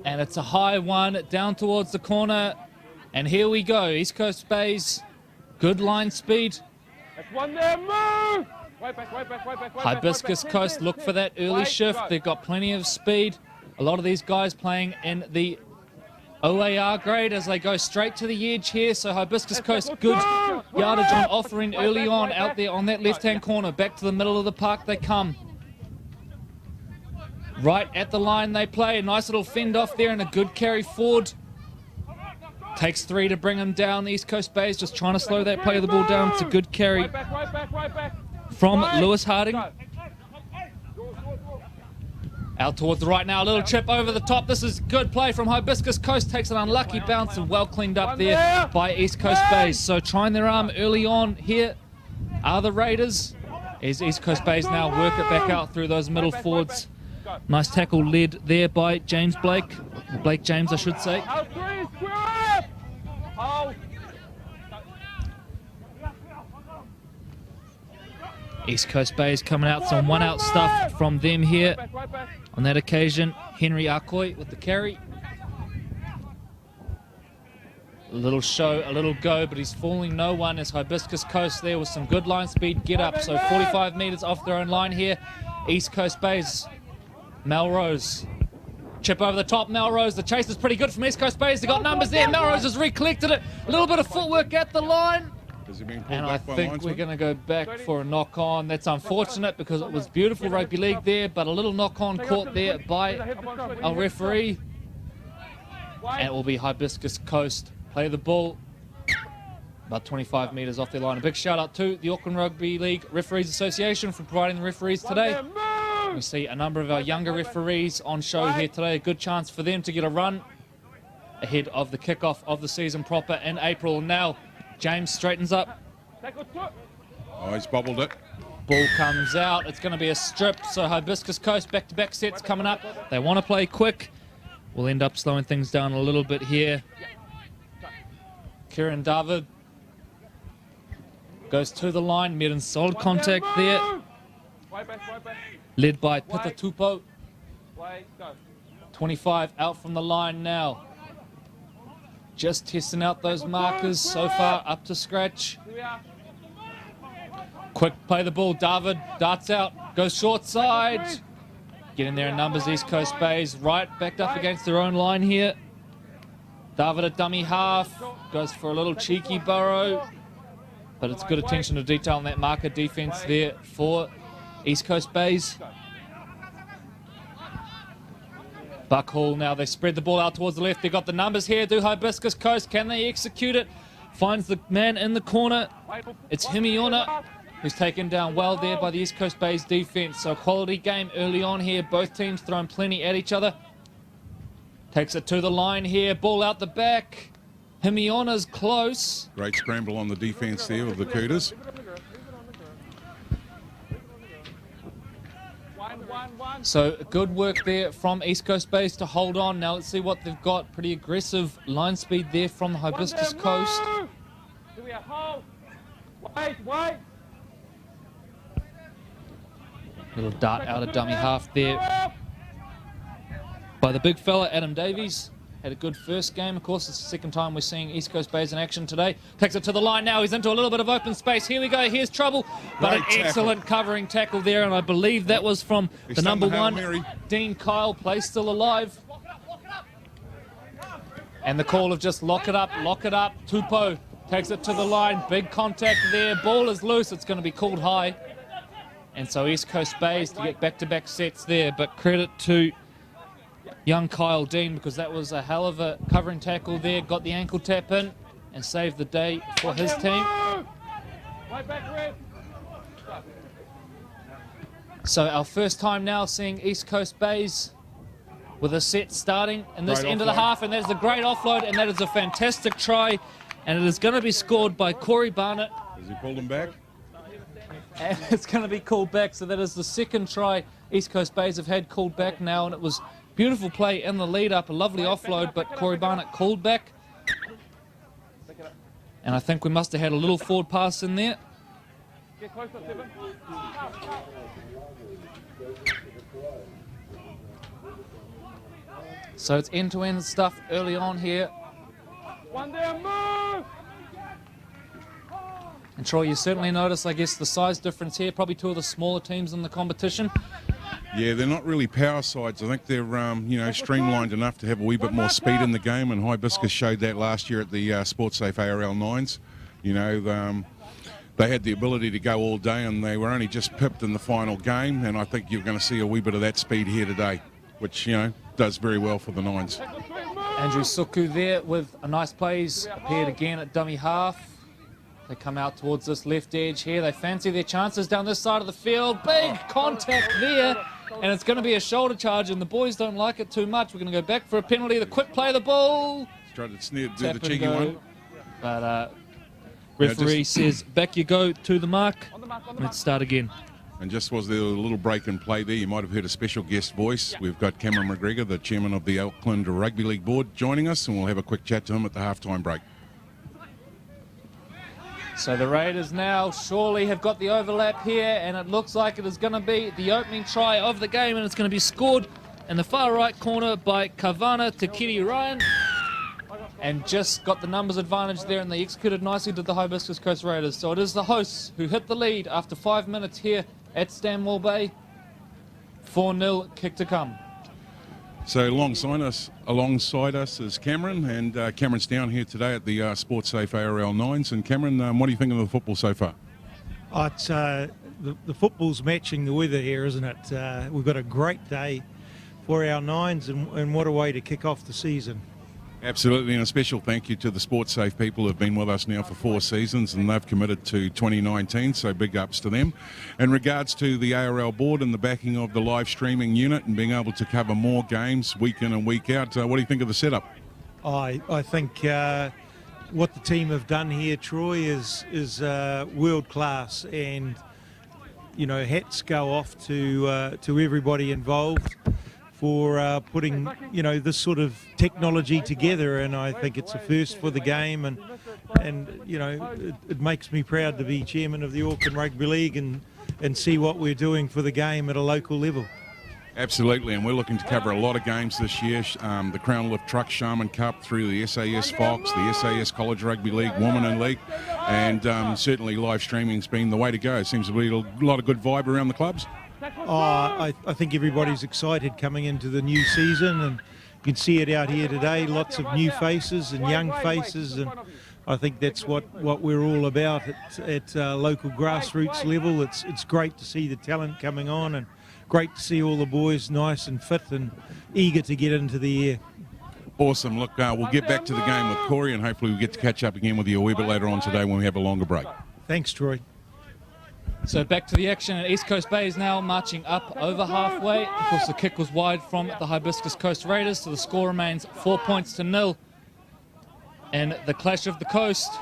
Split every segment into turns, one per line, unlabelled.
And it's a high one down towards the corner. And here we go. East Coast Bays, good line speed.
That's one there, move! Right back, right back, right back, right
Hibiscus
back.
Coast, look for that early shift. They've got plenty of speed. A lot of these guys playing in the OAR grade as they go straight to the edge here. So Hibiscus Coast, good yardage on offering early on out there on that left-hand corner. Back to the middle of the park they come. Right at the line they play. A nice little fend off there and a good carry forward. Takes 3 to bring them down. The East Coast Bays just trying to slow that play of the ball down. It's a good carry from Lewis Harding. Out towards the right now, a little chip over the top. This is good play from Hibiscus Coast. Takes an unlucky bounce and well cleaned up there by East Coast Bays. So trying their arm early on here are the Raiders. As East Coast Bays now work it back out through those middle forwards. Nice tackle led there by James Blake. Blake James, I should say. East Coast Bays coming out, some one-out stuff from them here. On that occasion, Henry Arcoy with the carry. A little show, a little go, but he's fooling no one as Hibiscus Coast there with some good line speed get up. So 45 metres off their own line here. East Coast Bays, Melrose. Chip over the top, Melrose. The chase is pretty good from East Coast Bays. They got numbers there. Melrose has recollected it. A little bit of footwork at the line. And I think we're going to go back for a knock-on. That's unfortunate because it was beautiful rugby league there, but a little knock-on caught there by our referee. And it will be Hibiscus Coast. Play the ball about 25 metres off their line. A big shout-out to the Auckland Rugby League Referees Association for providing the referees today. We see a number of our younger referees on show here today. A good chance for them to get a run ahead of the kickoff of the season proper in April. Now, James straightens up.
Oh, he's bobbled it.
Ball comes out. It's going to be a strip. So Hibiscus Coast back-to-back sets coming up. They want to play quick. We'll end up slowing things down a little bit here. Kieran David goes to the line. Made in solid contact there. Led by Pita Tupo. 25 out from the line now. Just testing out those markers so far up to scratch. Quick play the ball. David darts out, goes short side. Getting there in numbers, East Coast Bays. Right backed up against their own line here. David a dummy half. Goes for a little cheeky burrow. But it's good attention to detail on that marker defense there for East Coast Bays. Buck Hall now, they spread the ball out towards the left. They've got the numbers here. Do Hibiscus Coast, can they execute it? Finds the man in the corner. It's Himiona, who's taken down well there by the East Coast Bays defense. So a quality game early on here. Both teams throwing plenty at each other. Takes it to the line here. Ball out the back. Himiona's close.
Great scramble on the defense there of the Ctas.
So good work there from East Coast Bays to hold on. Now let's see what they've got. Pretty aggressive line speed there from the Hibiscus Coast. Little dart out of dummy half there by the big fella, Adam Davies. Had a good first game. Of course, it's the second time we're seeing East Coast Bays in action today. Takes it to the line now. He's into a little bit of open space. Here we go. Here's trouble. But an excellent covering tackle there. And I believe that was from the number one, Dean Kyle. Play still alive. And the call of just lock it up, lock it up. Tupo takes it to the line. Big contact there. Ball is loose. It's going to be called high. And so East Coast Bays to get back-to-back sets there. But credit to young Kyle Dean, because that was a hell of a covering tackle there. Got the ankle tap in and saved the day for his team. So our first time now seeing East Coast Bays with a set starting in this end of the half, and that is a great offload, and that is a fantastic try, and it is going to be scored by Corey Barnett.
Has he pulled him back?
And it's going to be called back, so that is the second try East Coast Bays have had called back now, and it was beautiful play in the lead up, a lovely offload, but Corey Barnett called back. And I think we must have had a little forward pass in there. So it's end-to-end stuff early on here.
One there, move!
And Troy, you certainly notice, I guess, the size difference here. Probably two of the smaller teams in the competition.
Yeah, they're not really power sides. I think they're, you know, streamlined enough to have a wee bit more speed in the game, and Hibiscus showed that last year at the Sportsafe ARL Nines. You know, they had the ability to go all day, and they were only just pipped in the final game, and I think you're going to see a wee bit of that speed here today, which, you know, does very well for the Nines.
Andrew Suku there with a nice play. He's appeared again at dummy half. They come out towards this left edge here. They fancy their chances down this side of the field. Big contact there. And it's going to be a shoulder charge, and the boys don't like it too much. We're going to go back for a penalty. The quick play of the ball.
Tried to snare, do the cheeky one.
But referee says, back you go to the mark. Let's start again.
And just was there a little break in play there. You might have heard a special guest voice. We've got Cameron McGregor, the chairman of the Auckland Rugby League Board, joining us, and we'll have a quick chat to him at the halftime break.
So the Raiders now surely have got the overlap here, and it looks like it is going to be the opening try of the game, and it's going to be scored in the far right corner by Kavana Takiri Ryan. And just got the numbers advantage there, and they executed nicely to the Hibiscus Coast Raiders. So it is the hosts who hit the lead after 5 minutes here at Stanmore Bay. 4-0 kick to come.
So alongside us is Cameron, and Cameron's down here today at the Sportsafe ARL Nines. And Cameron, what do you think of the football so far?
Oh, it's, the football's matching the weather here, isn't it? We've got a great day for our Nines, and what a way to kick off the season.
Absolutely, and a special thank you to the Sportsafe people who have been with us now for 4 seasons, and they've committed to 2019, so big ups to them. In regards to the ARL board and the backing of the live streaming unit and being able to cover more games week in and week out, what do you think of the setup?
I think what the team have done here, Troy, is world class, and you know, hats go off to everybody involved for putting, you know, this sort of technology together, and I think it's a first for the game, and you know, it makes me proud to be chairman of the Auckland Rugby League and see what we're doing for the game at a local level.
Absolutely, and we're looking to cover a lot of games this year. The Crown Lift Truck Sharman Cup through the SAS Fox, the SAS College Rugby League, Women in League, and certainly live streaming's been the way to go. Seems to be a lot of good vibe around the clubs.
Oh, I think everybody's excited coming into the new season, and you can see it out here today, lots of new faces and young faces, and I think that's what we're all about at local grassroots level. It's great to see the talent coming on, and great to see all the boys nice and fit and eager to get into the air.
Awesome. Look, we'll get back to the game with Corey, and hopefully we'll get to catch up again with you a wee bit later on today when we have a longer break.
Thanks, Troy.
So back to the action, and East Coast Bay is now marching up over halfway. Of course, the kick was wide from the Hibiscus Coast Raiders, so the score remains 4 points to 0. And the clash of the coast.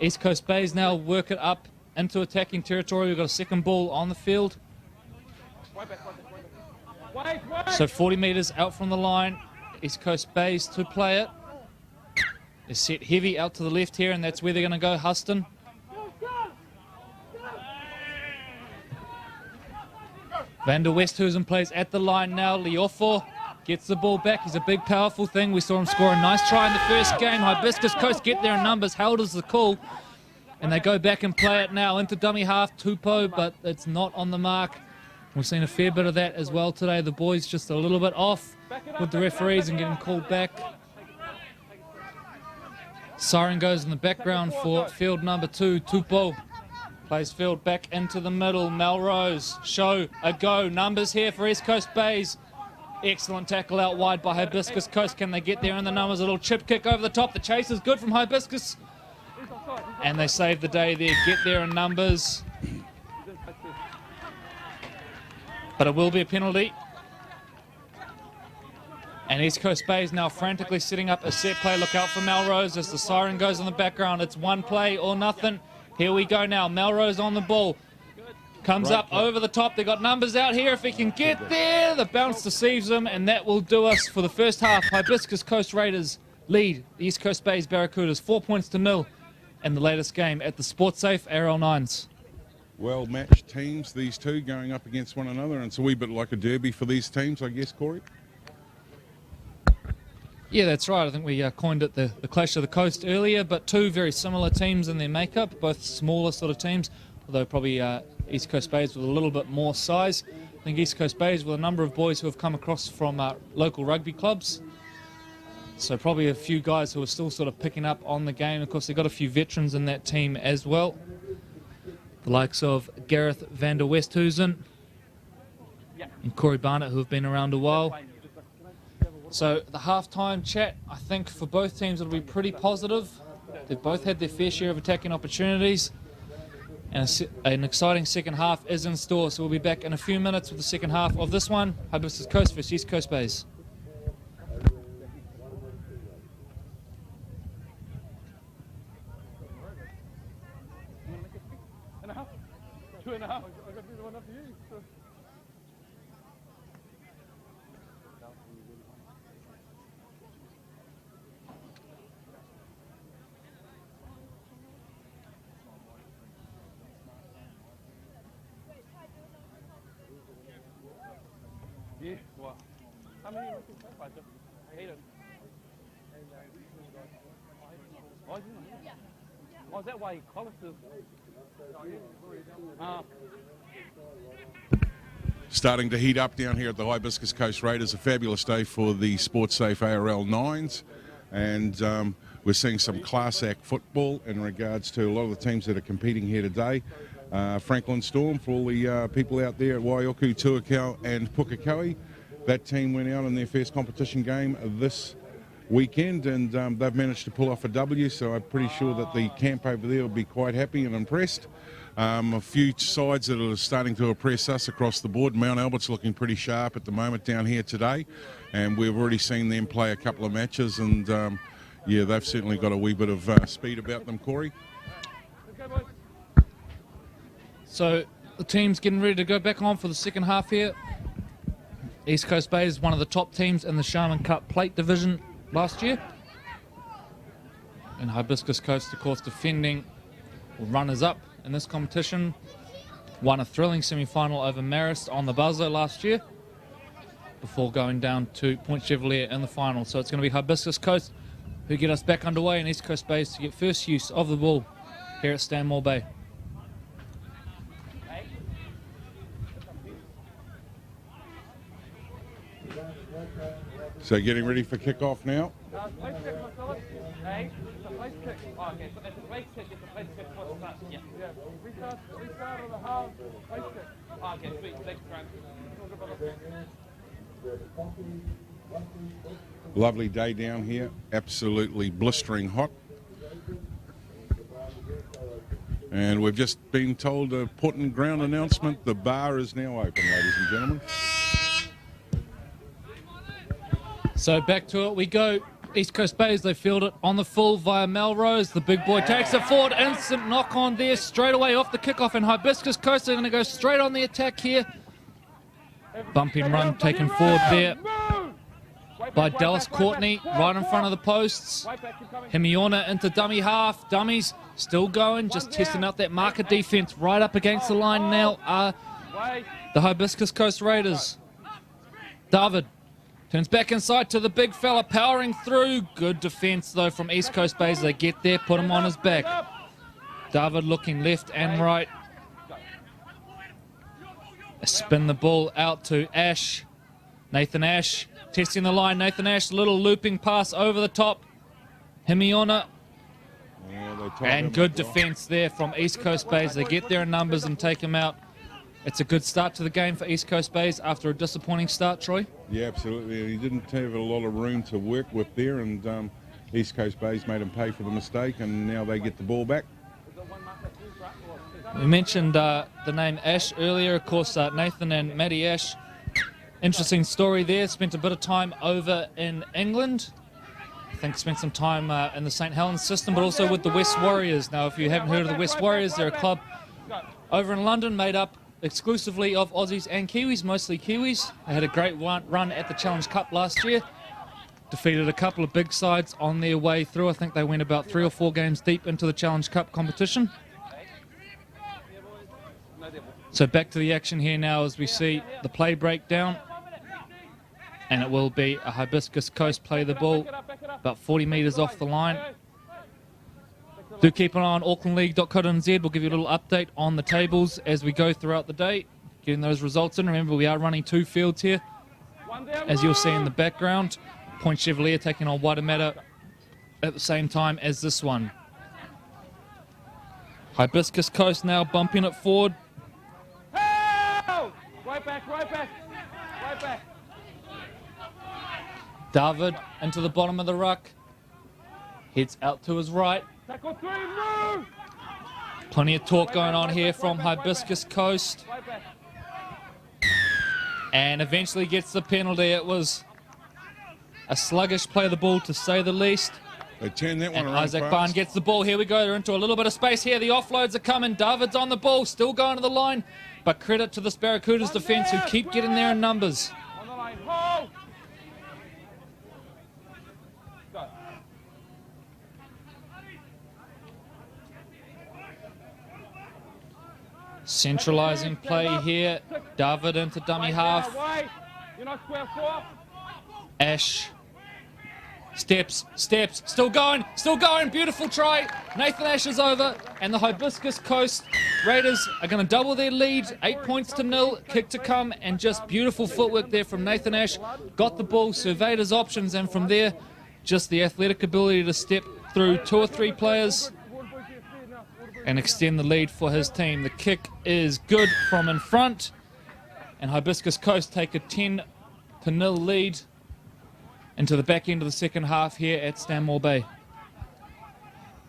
East Coast Bay is now working up into attacking territory. We've got a second ball on the field. So 40 metres out from the line. East Coast Bay's to play it. They're set heavy out to the left here, and that's where they're going to go, Huston. Van der Westhuizen plays at the line now. Liofo gets the ball back. He's a big, powerful thing. We saw him score a nice try in the first game. Hibiscus Coast get there in numbers. Held is the call. And they go back and play it now into dummy half. Tupou, but it's not on the mark. We've seen a fair bit of that as well today. The boys just a little bit off with the referees and getting called back. Siren goes in the background for field number 2. Tupou plays field back into the middle. Melrose show a go. Numbers here for East Coast Bays. Excellent tackle out wide by Hibiscus Coast. Can they get there in the numbers? A little chip kick over the top. The chase is good from Hibiscus. And they save the day there. Get there in numbers. But it will be a penalty. And East Coast Bay is now frantically setting up a set play. Look out for Melrose as the siren goes in the background. It's one play or nothing. Here we go now. Melrose on the ball. Comes up over the top. They got numbers out here. If he can get there, the bounce deceives them, and that will do us for the first half. Hibiscus Coast Raiders lead the East Coast Bay's Barracudas 4 points to 0 in the latest game at the Sportsafe ARL Nines.
Well-matched teams, these two going up against one another, and it's a wee bit like a derby for these teams, I guess, Corey.
Yeah, that's right. I think we coined it the Clash of the Coast earlier, but two very similar teams in their makeup, both smaller sort of teams, although probably East Coast Bays with a little bit more size. I think East Coast Bays with a number of boys who have come across from local rugby clubs. So probably a few guys who are still sort of picking up on the game. Of course, they've got a few veterans in that team as well. The likes of Gareth van der Westhuizen and Corey Barnett, who have been around a while. So the halftime chat, I think for both teams it'll be pretty positive. They've both had their fair share of attacking opportunities. And an exciting second half is in store. So we'll be back in a few minutes with the second half of this one. Hibiscus Coast versus East Coast Bays.
Two and a half. I got the one up to you. So. Yeah, well, how many are looking for? Hayden. Oh, isn't it? Oh, is that why Collis is?
Starting to heat up down here at the Hibiscus Coast Raiders. A fabulous day for the Sportsafe ARL Nines, and we're seeing some class act football in regards to a lot of the teams that are competing here today. Franklin Storm, for all the people out there at Waiuku, Tuakau and Pukekohe. That team went out in their first competition game this weekend, and they've managed to pull off a W, so I'm pretty sure that the camp over there will be quite happy and impressed. A few sides that are starting to impress us across the board. Mount Albert's looking pretty sharp at the moment down here today, and we've already seen them play a couple of matches, and yeah, they've certainly got a wee bit of speed about them, Corey.
So the team's getting ready to go back on for the second half here. East Coast Bay is one of the top teams in the Sharman Cup Plate Division last year. And Hibiscus Coast, of course, defending runners-up in this competition. Won a thrilling semi-final over Marist on the buzzer last year before going down to Point Chevalier in the final. So it's going to be Hibiscus Coast who get us back underway, and East Coast Bays to get first use of the ball here at Stanmore Bay.
So getting ready for kickoff now.
Place kick, Marcellus. Hey, it's a place kick. Oh, okay, so it's a place kick. It's a place kick for the start. Yeah. Yeah. Restart of the half. Place kick. Oh, okay, sweet. Thanks, Grant.
Lovely day down here. Absolutely blistering hot. And we've just been told a put and ground announcement. The bar is now open, ladies and gentlemen.
So back to it we go. East Coast Bays, they field it on the full via Melrose. The big boy takes it forward. Instant knock on there straight away off the kickoff. And Hibiscus Coast are going to go straight on the attack here. Bumping run taken forward there by Dallas Courtney right in front of the posts. Himiona into dummy half. Dummies still going, just testing out that marker defense right up against the line now are the Hibiscus Coast Raiders. David turns back inside to the big fella, powering through. Good defense, though, from East Coast Bays. They get there, put him on his back. David looking left and right. Spin the ball out to Ash. Nathan Ash testing the line. Nathan Ash, little looping pass over the top. Himiona. And good defense there from East Coast Bays. They get there in numbers and take him out. It's a good start to the game for East Coast Bays after a disappointing start, Troy.
Yeah, absolutely. He didn't have a lot of room to work with there, and East Coast Bays made him pay for the mistake, and now they get the ball back.
We mentioned the name Ash earlier. Of course, Nathan and Maddie Ash. Interesting story there. Spent a bit of time over in England. I think spent some time in the St. Helens system, but also with the West Warriors. Now, if you haven't heard of the West Warriors, they're a club over in London made up exclusively of Aussies and Kiwis, mostly Kiwis. They had a great run at the Challenge Cup last year. Defeated a couple of big sides on their way through. I think they went about 3 or 4 games deep into the Challenge Cup competition. So back to the action here now as we see the play breakdown. And it will be a Hibiscus Coast play the ball about 40 metres off the line. Do keep an eye on aucklandleague.co.nz. We'll give you a little update on the tables as we go throughout the day, getting those results in. Remember, we are running 2 fields here, as you'll see in the background. Point Chevalier taking on Waitemata at the same time as this one. Hibiscus Coast now bumping it forward.
Right back, right back, right back.
David into the bottom of the ruck. Heads out to his right.
Tackle 3, move!
Plenty of talk going on here from Hibiscus Coast.
Right back.
And eventually gets the penalty. It was a sluggish play of the ball, to say the least.
They turn that one
And
around
Isaac
fast.
Barn gets the ball. Here we go. They're into a little bit of space here. The offloads are coming. David's on the ball, still going to the line. But credit to this Barracudas defence who keep getting there in numbers.
On the line, hold! Go.
Centralising play here. David into dummy half.
Wait. You're not square 4.
Ash. Steps, still going, beautiful try. Nathan Ash is over, and the Hibiscus Coast Raiders are going to double their lead, 8 points to 0, kick to come, and just beautiful footwork there from Nathan Ash. Got the ball, surveyed his options, and from there, just the athletic ability to step through 2 or 3 players and extend the lead for his team. The kick is good from in front, and Hibiscus Coast take a 10-0 lead into the back end of the second half here at Stanmore Bay.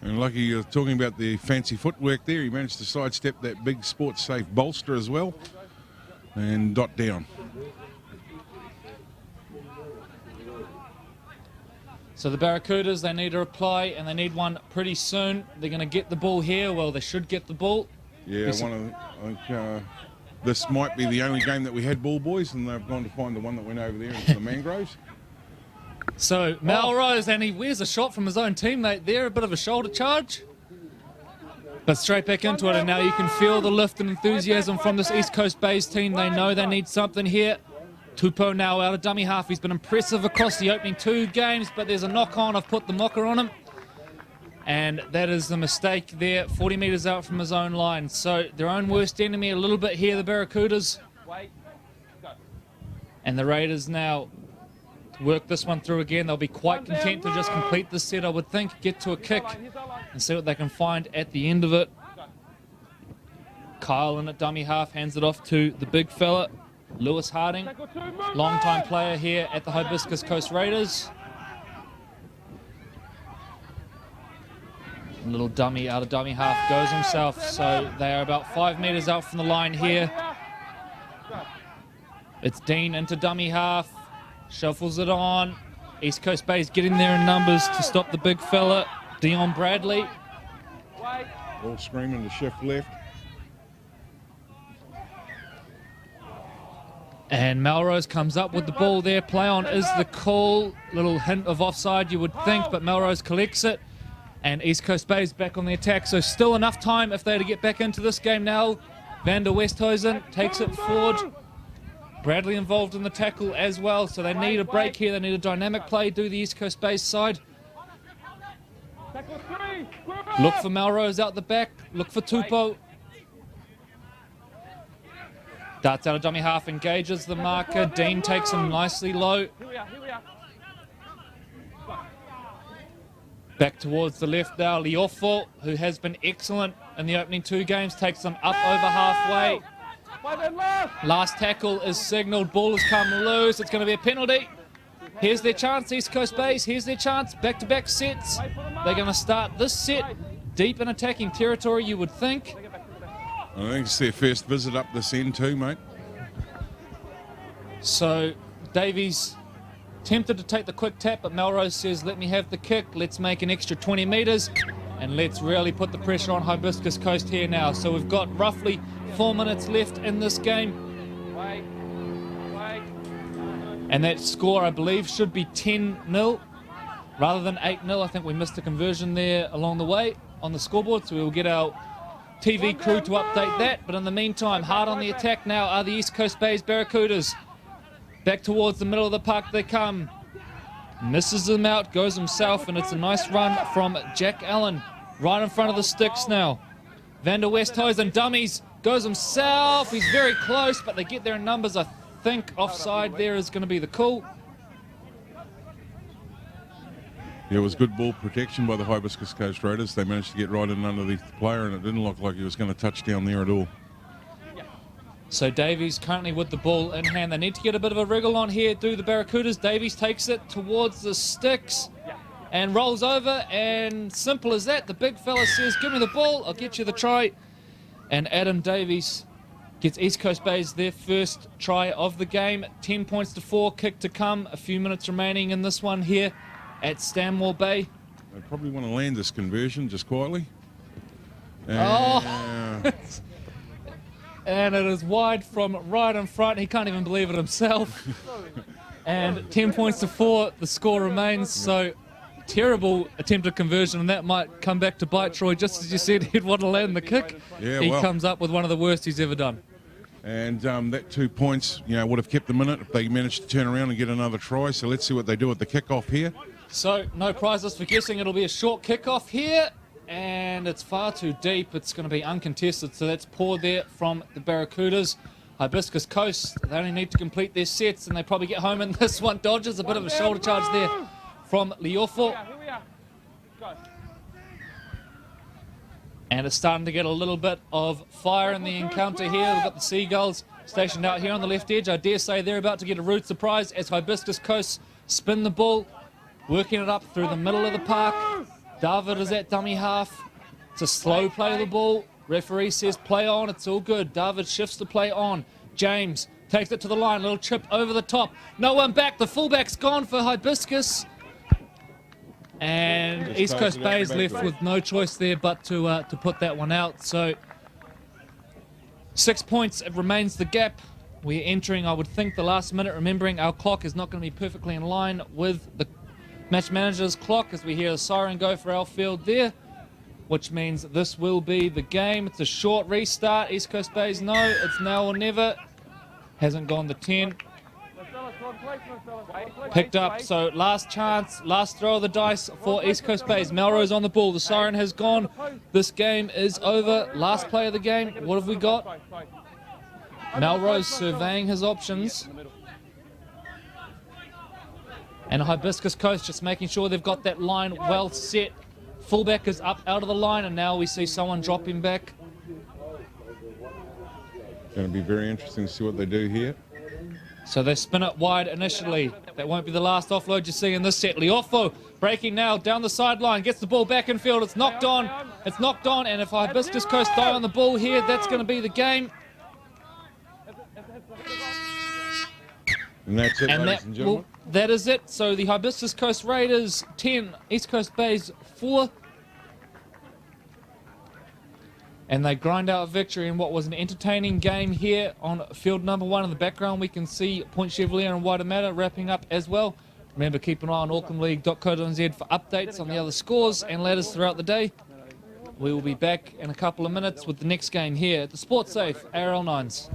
And Lucky, you're talking about the fancy footwork there. He managed to sidestep that big Sportsafe bolster as well and dot down.
So the Barracudas, they need a reply, and they need one pretty soon. They're going to get the ball here. Well, they should get the ball.
Yeah, I think this might be the only game that we had ball boys, and they've gone to find the one that went over there into the mangroves.
So Melrose, and he wears a shot from his own teammate there, a bit of a shoulder charge. But straight back into it, and now you can feel the lift and enthusiasm from this East Coast Bays team. They know they need something here. Tupou now out of dummy half. He's been impressive across the opening 2 games, but there's a knock-on. I've put the mocker on him. And that is the mistake there, 40 metres out from his own line. So their own worst enemy a little bit here, the Barracudas. And the Raiders now work this one through again. They'll be quite content to just complete this set, I would think, get to a kick and see what they can find at the end of it. Kyle in at dummy half, hands it off to the big fella, Lewis Harding, long-time player here at the Hibiscus Coast Raiders. A little dummy out of dummy half goes himself, so they are about 5 metres out from the line here. It's Dean into dummy half. Shuffles it on. East Coast Bays getting there in numbers to stop the big fella. Dion Bradley.
All screaming to shift left.
And Melrose comes up with the ball there. Play on is the call. Little hint of offside you would think, but Melrose collects it. And East Coast Bays back on the attack. So still enough time if they're to get back into this game now. Van der Westhuizen takes it forward. Bradley involved in the tackle as well, so they need a break here. They need a dynamic play, do the East Coast Bays side. Look for Melrose out the back. Look for Tupou. Darts out of dummy half, engages the marker. Dean takes him nicely low. Back towards the left now. Liofo, who has been excellent in the opening 2 games, takes them up over halfway. Last tackle is signalled. Ball has come loose. It's going to be a penalty. Here's their chance, East Coast Bays. Here's their chance. Back-to-back sets. They're going to start this set deep in attacking territory, you would think.
I think it's their first visit up this end too, mate.
So Davies tempted to take the quick tap, but Melrose says, let me have the kick. Let's make an extra 20 metres, and let's really put the pressure on Hibiscus Coast here now. So we've got roughly 4 minutes left in this game. And that score, I believe, should be 10-0 rather than 8-0. I think we missed a conversion there along the way on the scoreboard, so we'll get our TV crew to update that. But in the meantime, hard on the attack now are the East Coast Bays Barracudas. Back towards the middle of the park they come. Misses them out, goes himself, and it's a nice run from Jack Allen. Right in front of the sticks now. Van der Westhuizen dummies, goes himself. He's very close, but they get there in numbers. I think offside there is going to be the call.
Yeah, it was good ball protection by the Hibiscus Coast Raiders. They managed to get right in underneath the player, and it didn't look like he was going to touch down there at all.
So Davies currently with the ball in hand. They need to get a bit of a wriggle on here, do the Barracudas. Davies takes it towards the sticks and rolls over, and simple as that. The big fella says, give me the ball, I'll get you the try. And Adam Davies gets East Coast Bays their first try of the game. 10 points to 4, kick to come. A few minutes remaining in this one here at Stanmore Bay.
They probably want to land this conversion just quietly.
And it is wide from right in front. He can't even believe it himself. And 10 points to 4, the score remains. So terrible attempted conversion, and that might come back to bite Troy. Just as you said, he'd want to land the kick.
Yeah,
he
well,
comes up with one of the worst he's ever done.
And that 2 points, would have kept them in it if they managed to turn around and get another try. So let's see what they do at the kickoff here.
So no prizes for guessing. It'll be a short kickoff here. And it's far too deep. It's going to be uncontested. So that's poor there from the Barracudas. Hibiscus Coast, they only need to complete their sets, and they probably get home in this one. Dodges a bit of a shoulder charge there from Liofo. And it's starting to get a little bit of fire in the encounter here. We've got the Seagulls stationed out here on the left edge. I dare say they're about to get a rude surprise as Hibiscus Coast spin the ball, working it up through the middle of the park. David is at dummy half. It's a slow play of the ball. Referee says play on. It's all good. David shifts the play on. James takes it to the line. Little chip over the top. No one back. The fullback's gone for Hibiscus. And East Coast Bays left with no choice there but to put that one out. So 6 points. It remains the gap. We're entering, I would think, the last minute. Remembering our clock is not going to be perfectly in line with the match manager's clock as we hear a siren go for our field there, which means this will be the game. It's a short restart. East Coast Bays know it's now or never. Hasn't gone to 10. Picked up, so last chance, last throw of the dice for East Coast Bays. Melrose on the ball. The siren has gone. This game is over. Last play of the game. What have we got? Melrose surveying his options. And Hibiscus Coast just making sure they've got that line well set. Fullback is up out of the line, and now we see someone drop him back.
Going to be very interesting to see what they do here.
So they spin it wide initially. That won't be the last offload you see in this set. Liofo breaking now down the sideline, gets the ball back in field. It's knocked on. It's knocked on, and if Hibiscus Coast die on the ball here, that's going to be the game.
And that's it, ladies and gentlemen.
That is it. So the Hibiscus Coast Raiders 10, East Coast Bays 4. And they grind out a victory in what was an entertaining game here on field number 1. In the background, we can see Point Chevalier and Waitemata wrapping up as well. Remember, keep an eye on aucklandleague.co.nz for updates on the other scores and ladders throughout the day. We will be back in a couple of minutes with the next game here at the Sportsafe ARL Nines.